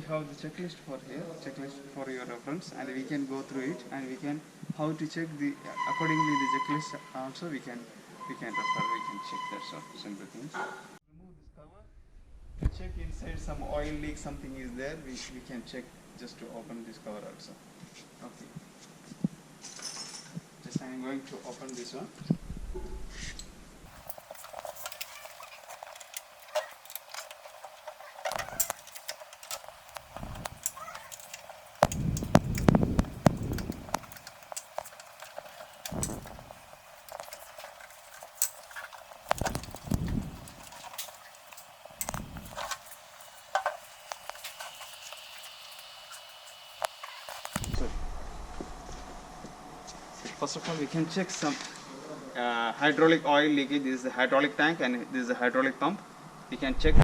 have the checklist for here, checklist for your reference, and we can go through it, and we can how to check the accordingly the checklist also we can refer, we can check that sort of simple things. Remove this cover to check inside some oil leak, something is there, we can check just to open this cover also. Okay. Just I am going to open this one. First of all, we can check some hydraulic oil leakage. This is the hydraulic tank and this is the hydraulic pump. We can check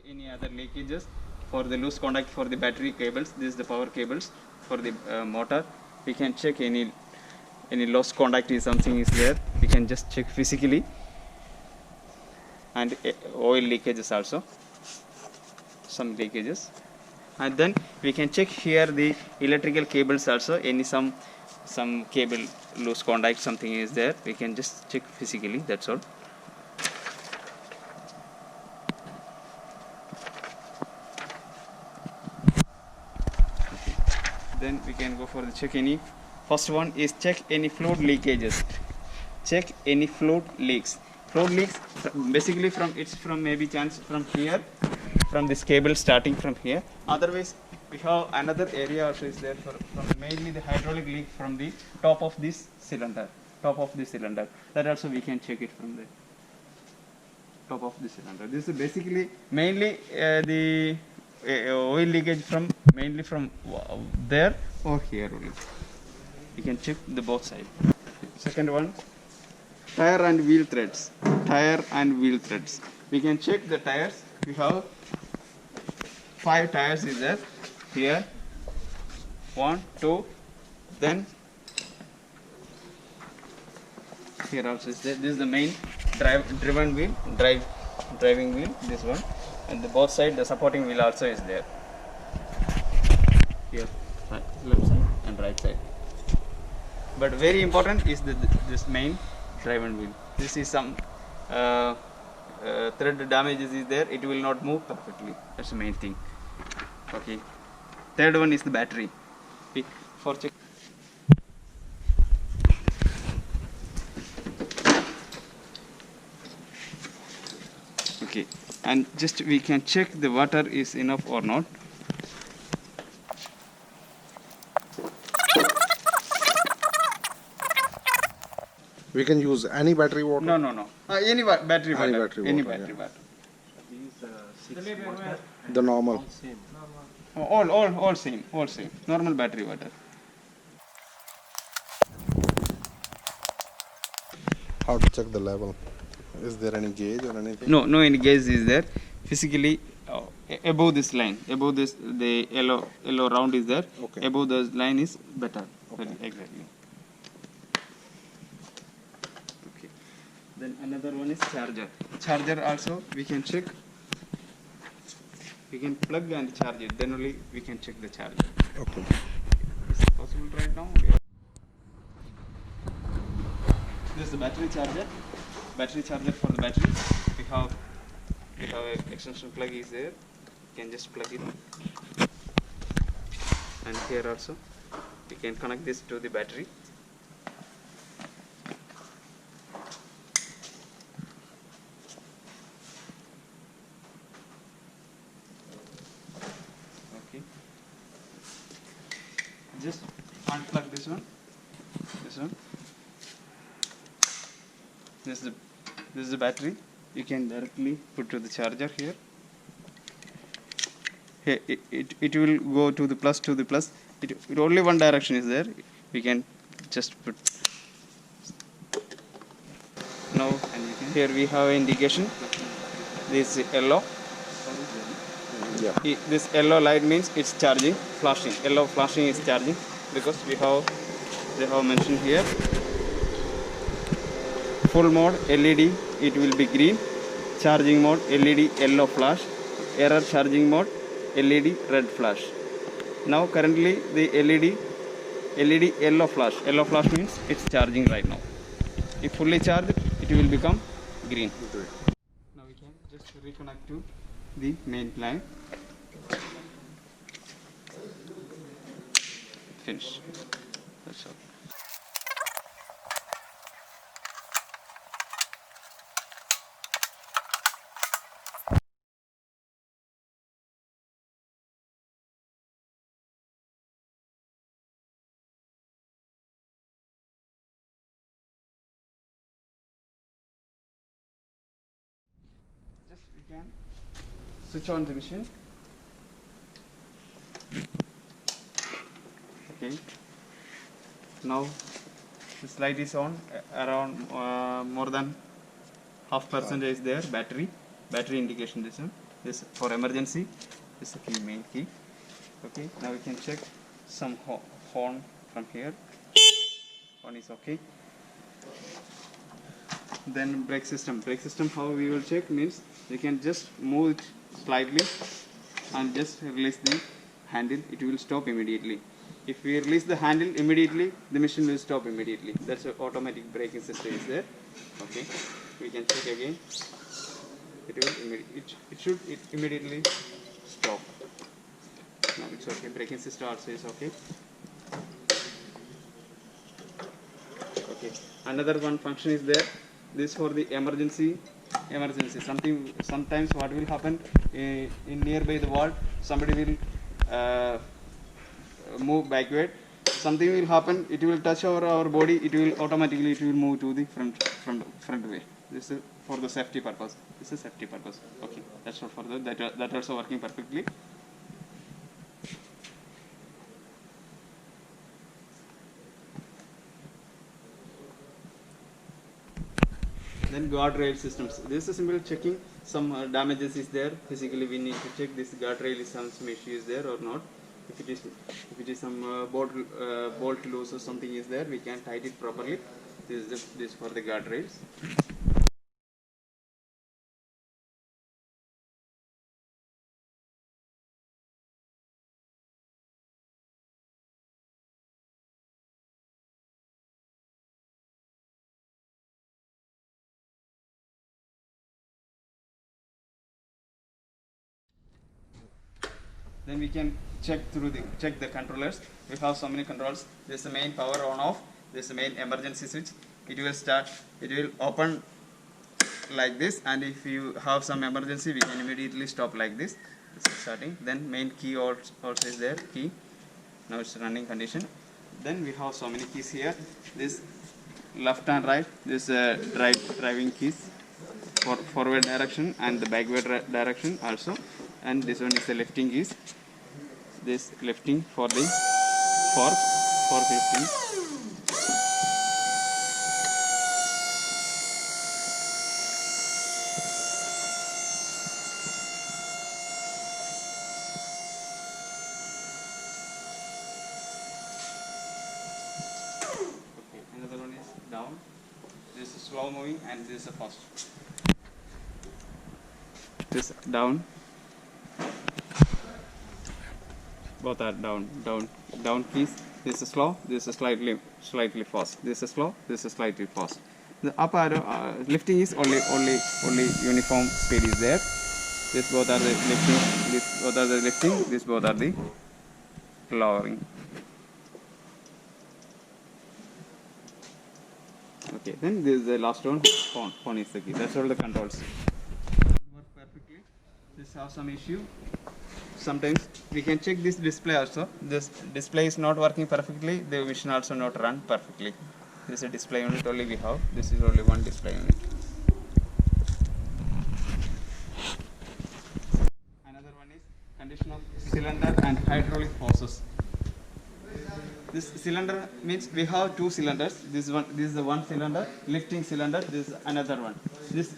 any other leakages for the loose contact for the battery cables. This is the power cables for the motor. We can check any loose contact is something is there. We can just check physically, and oil leakages also, some leakages, and then we can check here the electrical cables also. Any some cable loose contact something is there, we can just check physically, that's all. Okay. Then we can go for the check any. First one is check any fluid leakages. Check any fluid leaks. Fluid leaks basically from maybe chance from here, from this cable starting from here. Otherwise we have another area also is there from mainly the hydraulic leak from the top of this cylinder. That also we can check it from the top of the cylinder. This is basically mainly the oil leakage from mainly from there or here only. We can check the both sides. Second one, tire and wheel threads. We can check the tires. We have 5 tires is there. Here, 1, 2, then here also is there. This is the main driving wheel, this one, and the both side the supporting wheel also is there. Here, left side and right side. But very important is this main driving wheel. This is some thread damages is there. It will not move perfectly. That's the main thing. Okay. Third one is the battery. For check. Okay, and just we can check the water is enough or not. We can use any battery water? No. Any battery water. Any battery water. The normal. All same. Normal battery water. How to check the level? Is there any gauge or anything? No any gauge is there. Physically above this line, above this the yellow round is there. Okay. Above the line is better. Okay. Exactly. Okay. Then another one is charger. Charger also we can check. We can plug and charge it. Then only we can check the charger. Okay. Is it possible right now? This is the battery charger. Battery charger for the battery. We have a extension plug is there. You can just plug it. And here also we can connect this to the battery. Okay. Just unplug this one. This is the battery. You can directly put to the charger here. Here it will go to the plus. It only one direction is there. We can just put now. Here we have indication. This yellow. Yeah. This yellow light means it's charging, flashing. Yellow flashing is charging because they have mentioned here. Full mode LED, it will be green. Charging mode LED yellow flash. Error charging mode LED red flash. Now currently the LED yellow flash. Yellow flash means it's charging right now. If fully charged, it will become green. Great. Now we can just reconnect to the main line. Finish. That's all. Just we can switch on the machine. Okay. Now this light is on. Around more than half percentage there. Battery indication this one. This for emergency. This is the main key. Okay. Now we can check some horn from here. Horn is okay. Then brake system. Brake system, how we will check means you can just move it slightly and just release the handle. It will stop immediately. If we release the handle immediately, the machine will stop immediately. That's an automatic braking system is there. Okay, we can check again. It should immediately stop. Now it's okay. Braking system also is okay. Okay. Another one function is there. This for the emergency. Sometimes what will happen in nearby the wall, somebody will move backward. Something will happen. It will touch our body. It will automatically move to the front way. This is for the safety purpose. This is safety purpose. Okay, that's all for that also working perfectly. Then guardrail systems. This is simple checking some damages is there. Physically, we need to check this guardrail is some issue is there or not. If it is some bolt loose or something is there, we can tighten it properly. This for the guardrails. Then we can check the controllers. We have so many controls. This is the main power on off. This is the main emergency switch. It will start. It will open like this, and if you have some emergency, we can immediately stop like this. This is starting. Then main key also is there. Key. Now it's running condition. Then we have so many keys here. This left and right. This driving keys for forward direction and the backward direction also. And this one is the lifting keys. This lifting for the fork lifting. Okay, another one is down. This is slow moving and this is fast. This down. Both are down keys. This is slow, this is slightly fast. This is slow, this is slightly fast. The up arrow lifting is only uniform speed is there. This both are the lifting, this both are the lifting, this both are the lowering. Okay, then this is the last one. Phone is the key. That's all the controls. Work perfectly. This has some issue. Sometimes we can check this display also. This display is not working perfectly. The machine also not run perfectly. This is a display unit only we have. This is only one display unit. Another one is condition of cylinder and hydraulic hoses. This cylinder means we have two cylinders. This is the one cylinder, lifting cylinder. This is another one. This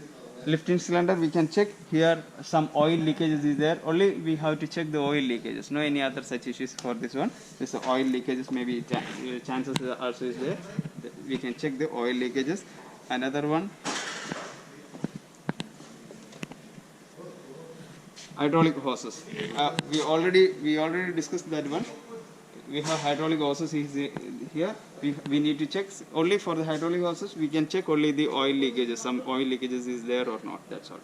lifting cylinder we can check here some oil leakages is there. Only we have to check the oil leakages. No any other such issues for this one. This oil leakages maybe chances also is there. We can check the oil leakages. Another one. hydraulic hoses. We already discussed that one. We have hydraulic hoses here. We need to check only for the hydraulic hoses. We can check only the oil leakages. Some oil leakages is there or not. That's all.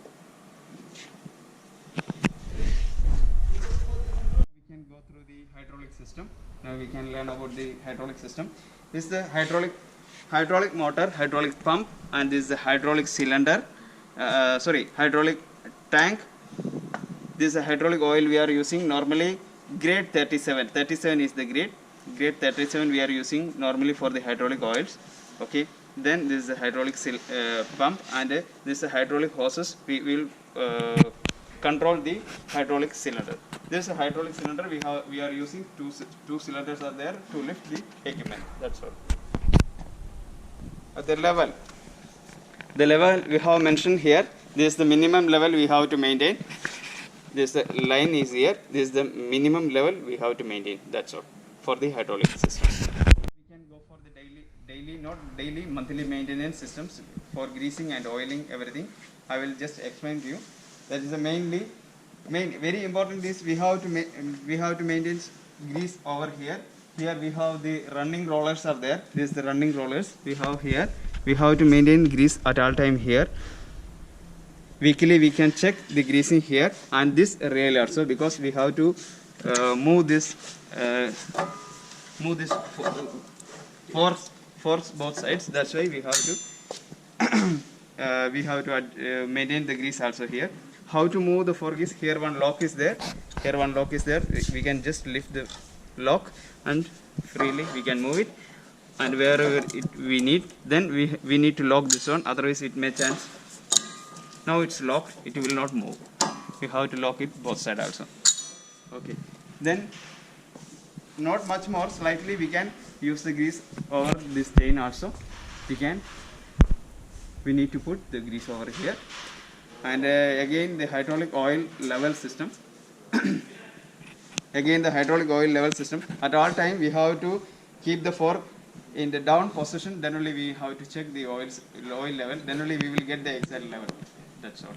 We can go through the hydraulic system. Now we can learn about the hydraulic system. This is the hydraulic motor, hydraulic pump, and this is the hydraulic cylinder. Hydraulic tank. This is a hydraulic oil we are using normally. Grade 37. 37 is the grade. Grade 37 we are using normally for the hydraulic oils. Okay. Then this is the hydraulic pump, and this is the hydraulic hoses. We will control the hydraulic cylinder. This is a hydraulic cylinder. We are using two cylinders are there to lift the equipment. That's all. At the level we have mentioned here. This is the minimum level we have to maintain. This line is here. This is the minimum level we have to maintain. That's all for the hydraulic system. We can go for the monthly maintenance systems for greasing and oiling everything. I will just explain to you. That is the very important is we have to maintain grease over here. Here we have the running rollers are there. This is the running rollers we have here. We have to maintain grease at all time here. Weekly we can check the greasing here, and this rail also, because we have to move this force both sides. That's why we have to maintain the grease also here. How to move the fork is here. One lock is there. Here one lock is there. We can just lift the lock and freely we can move it. And wherever we need, then we need to lock this one. Otherwise it may chance. Now it's locked, it will not move. We have to lock it both sides also. Okay. Then not much more, slightly we can use the grease over this chain also. We need to put the grease over here. And again the hydraulic oil level system. Again the hydraulic oil level system. At all time we have to keep the fork in the down position. Then only we have to check the oil level. Then only we will get the exact level. That's all.